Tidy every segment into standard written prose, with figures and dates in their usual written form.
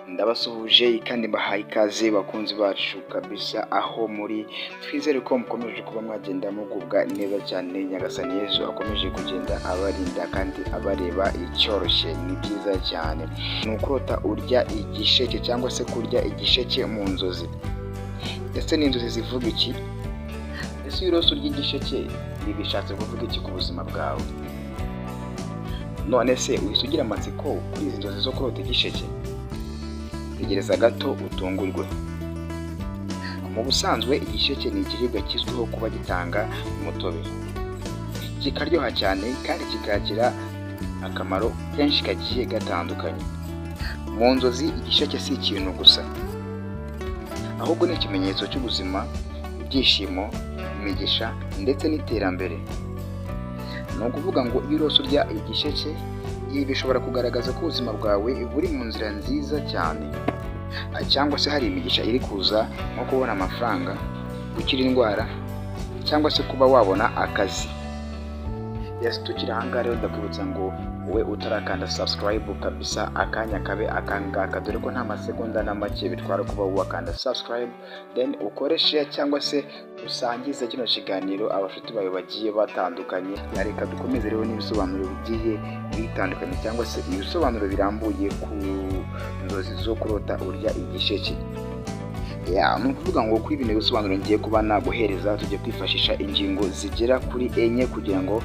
Ndabasuhuje kandi mbahaye ikaze bakunzi bacu kabisa aho muri, twizere ko mukomeje kuba mwagenda mugubwa neza cyane. Nyagasani Yesu akomeje kugenda abarinda kandi abareba icyoroshye, ni byiza cyane. Ni ukurota urya igisheke cyangwa se kurya igisheke mu nzozi. Ese ni inzozi zivuga iki? Ese iyo urose urya igisheke ibi bishatse kuvuga iki ku buzima bwawe? None se uhise ugira amatsiko kuri izi nzozi zo kurota igisheke? Tegereza gato utungurwe. Mu busanzwe igisheke ni ikiribwa kizwiho kuba gitanga umutobe, kikaryoha cyane kandi kikagira akamaro kenshi kagiye gatandukanye. Mu nzozi igisheke si ikintu gusa, ahubwo ni ikimenyetso cy'ubuzima, ibyishimo, imigisha ndetse n'iterambere. Ni ukuvuga ngo iyo urose urya igisheke, ibi bishobora kugaragaza ko ubuzima bwawe buri mu nzira nziza cyane, cyangwa se hari imigisha iri kuza nko kubona amafaranga, gukira indwara cyangwa se kuba wabona akazi. Yes, tukiri ahangaha rero ndakwibutsa ngo wowe utarakanda subscribe kabisa akanya kabe akangaka, dore ko nta masegonda na make bitwara kuba wakanda subscribe, then ukore share cyangwa se usangize kino kiganiro abashuti bawe bagiye batandukanye. Reka dukomeze rero n'ibisobanuro bigiye bitandukanye cyangwa se ibisobanuro birambuye ku nzozi zo kurota urya igisheke. Ni ukuvuga ngo kuri bino bisobanuro ngiye kuba naguhereza tujye kwifashisha ingingo zigera kuri enye kugira ngo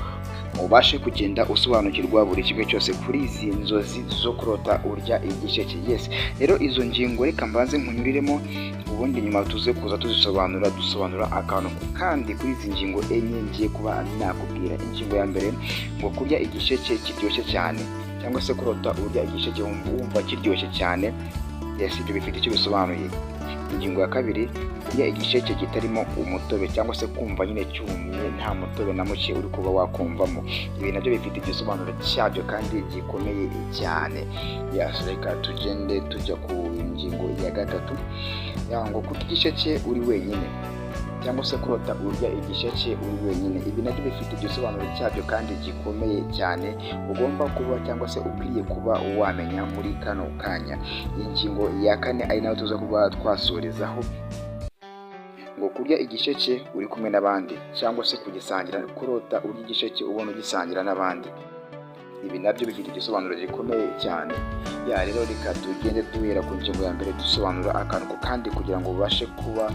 ubashe kugenda usobanukirwa buri kimwe cyose kuri izi nzozi zo kurota urya igisheke. Yes, rero izo ngingo reka mbanze nkunyuriremo, ubundi nyuma tuze kuza dusobanura akantu kandi kuri izi ngingo enye ngiye kuba nakubwira. Ingingo ya mbere ngo kurya igisheke kiryoshye cyane, cyangwa se kurota urya igisheke wumva kiryoshye cyane. Yes, ibyo bifite icyo bisobanuye. Ingingo ya kabiri, kurya igisheke kitarimo umutobe cyangwa se kumva nyine cyumye nta mutobe na muke uri kuba wakumvamo. Ibi nabyo bifite igisobanuro cyabyo kandi gikomeye cyane. Yes, reka tugende tujya ku ngingo ya gatatu, ngo kurya igisheke uri wenyine cyangwa se kurota urya igisheke uri wenyine. Ibi nabyo bifite igisobanuro cyabyo kandi gikomeye cyane, ugomba kuba cyangwa se ukwiriye kuba wamenya muri kano kanya. Iyi ngingo ya kane ari nayo tuza kuba twasorezaho, ngo kurya igisheke uri kumwe n'abandi cyangwa se kugisangira, kurota urya igisheke ubona ugisangira n'abandi. Ibi nabyo bifite igisobanuro gikomeye cyane. Rero reka tugende duhera ku ngingo ya mbere dusobanura akantu kandi kugira ngo ubashe kuba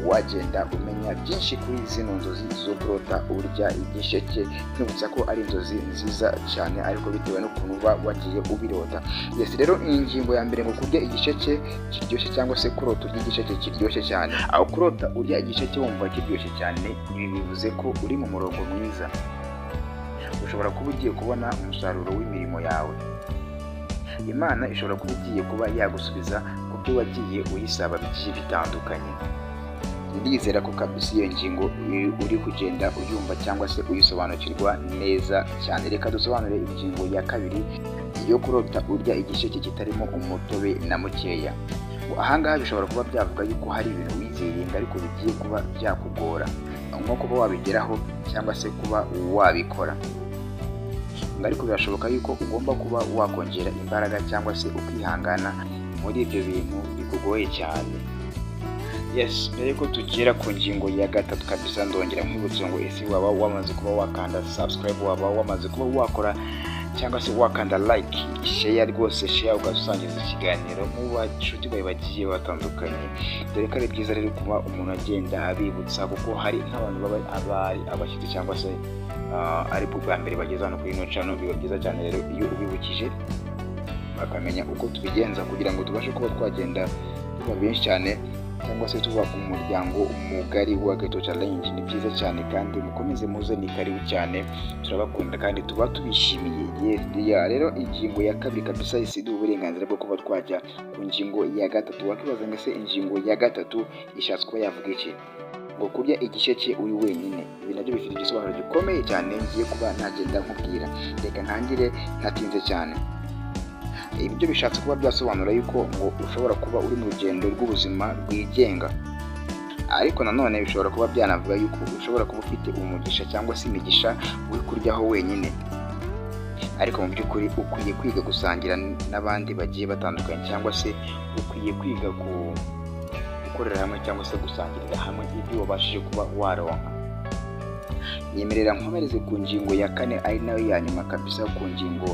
wagenda umenya byinshi kuri zino nzozi zo kurota urya igisheke. Nibutsa ko ari inzozi nziza cyane ariko bitewe n'ukuntu uba wagiye ubirota. Yes, rero iyi ngingo ya mbere ngo kurya igisheke kiryoshye cyangwa se kurota urya igisheke kiryoshye cyane. Aho kurota urya igisheke wumva kiryoshye cyane, ibi bivuze ko uri mu murongo mwiza. Ushobora kuba ugiye kubona umusaruro w'imirimo yawe. Imana ishobora kuba igiye kuba yagusubiza ku byo wagiye uyisaba bigiye bitandukanye. Ndizera ko kabisa iyo ngingo uri kugenda uyumva cyangwa se uyisobanukirwa neza cyane. Reka dusobanure ingingo ya kabiri yo kurota urya igisheke kitarimo umutobe na mukeya. Ahangaha bishobora kuba byavuga yuko hari ibintu wizeye ariko bigiye kuba byakugora, nko kuba wabigeraho cyangwa se kuba wabikora. Ariko birashoboka yuko ugomba kuba wakongera imbaraga cyangwa se ukihangana muri ibyo bintu bikugoye cyane. Yes, mbere ko tugera ku ngingo ya gatatu kabisa ndongera nkwibutsa ngo ese waba wamaze kuba wakanda subscribe, waba wamaze kuba wakora cyangwa se wakanda like, share, rwose share ugasangiza ikiganiro mu bashuti bawe bagiye batandukanye. Dore ko ari byiza rero kuba umuntu agenda abibutsa, kuko hari nk'abantu baba abari abashyitsi cyangwa se ari bwa mbere bageze hano kuri ino channel. Biba byiza cyane rero iyo ubibukije bakamenya uko tubigenza kugira ngo tubashe kuba twagenda tuba benshi cyane cyangwa se tuba ku muryango mugari wa Geto Challenge. Ni byiza cyane kandi mukomeze muze, ni karibu cyane, turabakunda kandi tuba tubishimiye. Rero ingingo ya kabiri kabisa isiduha uburenganzira bwo kuba twajya ku ngingo ya gatatu. Wakibaza ngo ese ingingo ya gatatu ishatse kuba yavuga iki? Ngo kurya igisheke uri wenyine. Ibi nabyo bifite igisobanuro gikomeye cyane ngiye kuba nagenda nkubwira. Reka ntangire ntatinze cyane. Ibyo bishatse kuba byasobanura yuko ngo ushobora kuba uri mu rugendo rw'ubuzima rwigenga, ariko nanone bishobora kuba byanavuga yuko ushobora kuba ufite umugisha cyangwa se imigisha uri kuryaho wenyine. ariko mu by'ukuri ukwiye kwiga gusangira n'abandi bagiye batandukanye, cyangwa se ukwiye kwiga gukorera hamwe cyangwa se gusangirira hamwe ibyo wabashije kuba waronka. Nyemerera nkomereze ku ngingo ya 4 ari nayo ya nyuma kabisa, ku ngingo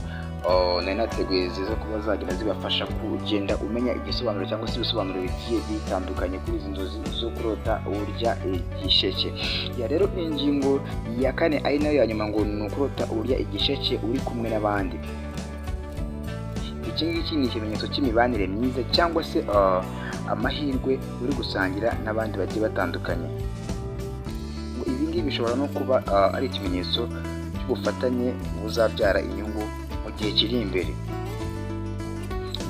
nari nateguye ziza kuba zagira zibafasha kugenda umenya igisobanuro cyangwa se ibisobanuro bigiye bitandukanye kuri izi nzozi zo kurota urya igisheke. Ya rero ingingo ya 4 ari nayo ya nyuma ngo ni ukurota urya igisheke uri kumwe n'abandi. Iki ngiki ni ikimenyetso cy'imibanire myiza cyangwa se amahirwe uri gusangira n'abandi bagiye batandukanye. Ibi ngibi bishobora no kuba ari ikimenyetso cy'ubufatanye buzabyara inyungu mu gihe kiri imbere.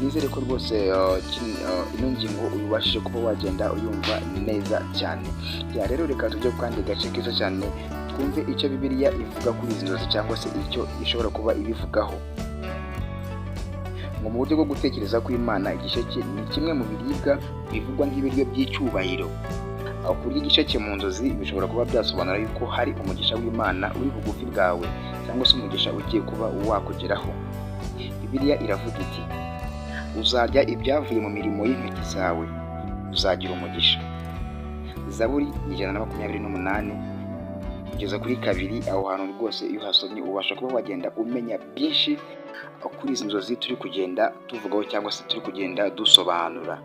Nizere ko rwose ino ngingo ubashije kuba wagenda uyumva neza cyane. Ya rero reka tujye kandi gace keza cyane twumve icyo Bibiliya ivuga kuri izi nzozi cyangwa se icyo ishobora kuba ibivugaho. Mu buryo bwo gutekereza kw'Imana, igisheke ni kimwe mu biribwa bivugwa nk'ibiryo by'icyubahiro. Kurya igisheke mu nzozi bishobora kuba byasobanura yuko hari umugisha w'Imana uri bugufi bwawe cyangwa se umugisha ugiye kuba wakugeraho. Bibiliya iravuga iti, uzarya ibyavuye mu mirimo y'intoki zawe, uzagira umugisha. Zaburi 128 kugeza kuri 2, aho hantu rwose iyo uhasomye ubasha kuba wagenda umenya byinshi kuri izi nzozi turi kugenda tuvugaho cyangwa se turi kugenda dusobanura.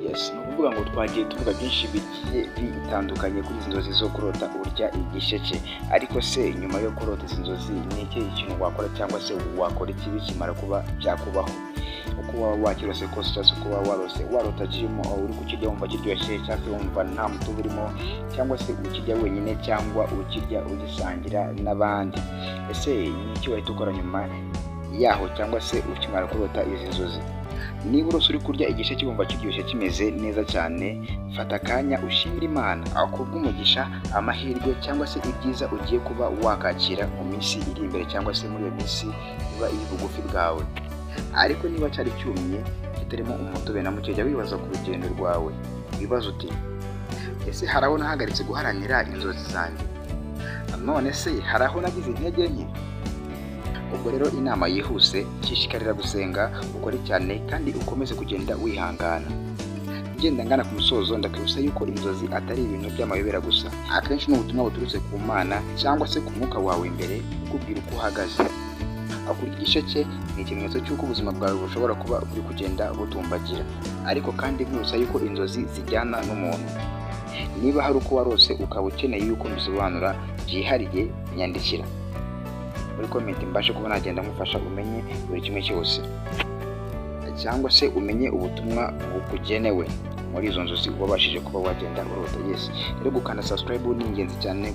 Yes, ni ukuvuga ngo twagiye tuvuga byinshi bigiye bitandukanye kuri izi nzozi zo kurota urya igisheke. Ariko se nyuma yo kurota izi nzozi ni ikihe kintu wakora cyangwa se wakora iki bikimara kuba byakubaho? Uko waba wakirose kose cyangwa se uko waba warota kirimo uri kukirya wumva kiryoshye cyangwa se wumva nta mutubu urimo, cyangwa se ukirya wenyine cyangwa ukirya ugisangira n'abandi. Ese ni iki wahita ukora nyuma yaho cyangwa se ukimara kurota izi nzozi? Niba urose uri kurya igisheke wumva kiryoshye kimeze neza cyane, fata akanya ushimira Imana kubw'umugisha, amahirwe cyangwa se ibyiza ugiye kuba wakakira mu minsi iri imbere cyangwa se muri iyo minsi iba iri bugufi bwawe. Ariko niba cyari cyumye kitarimo umutobe na muke, jya wibaza ku rugendo rwawe, wibaza uti ese hari aho nahagaritse guharanira inzozi zanjye? None se hari aho nagize intege nke? Ubwo rero inama yihuse, shishikarira gusenga, ukore cyane kandi ukomeze kugenda wihangana. Ngenda ngana ku musozo, ndakwibutsa yuko inzozi atari ibintu by'amayobera gusa. Akenshi ni ubutumwa buturutse ku Mana cyangwa se ku mwuka wawe imbere ukubwira uko uhagaze. Kurya igisheke ni ikimenyetso cy'uko ubuzima bwawe bushobora kuba buri kugenda butumbagira. Ariko kandi nkwibutsa yuko inzozi zijyana n'umuntu. Niba hari uko warose ukaba ukeneye yuko mbisobanura byihariye, nyandikira muri comment mbashe kuba nagenda ngufasha umenye buri kimwe cyose, cyangwa se umenye ubutumwa bukugenewe muri izo nzozi wabashije kuba wagenda urota. Yes, rero gukanda subscribe ni ingenzi cyane.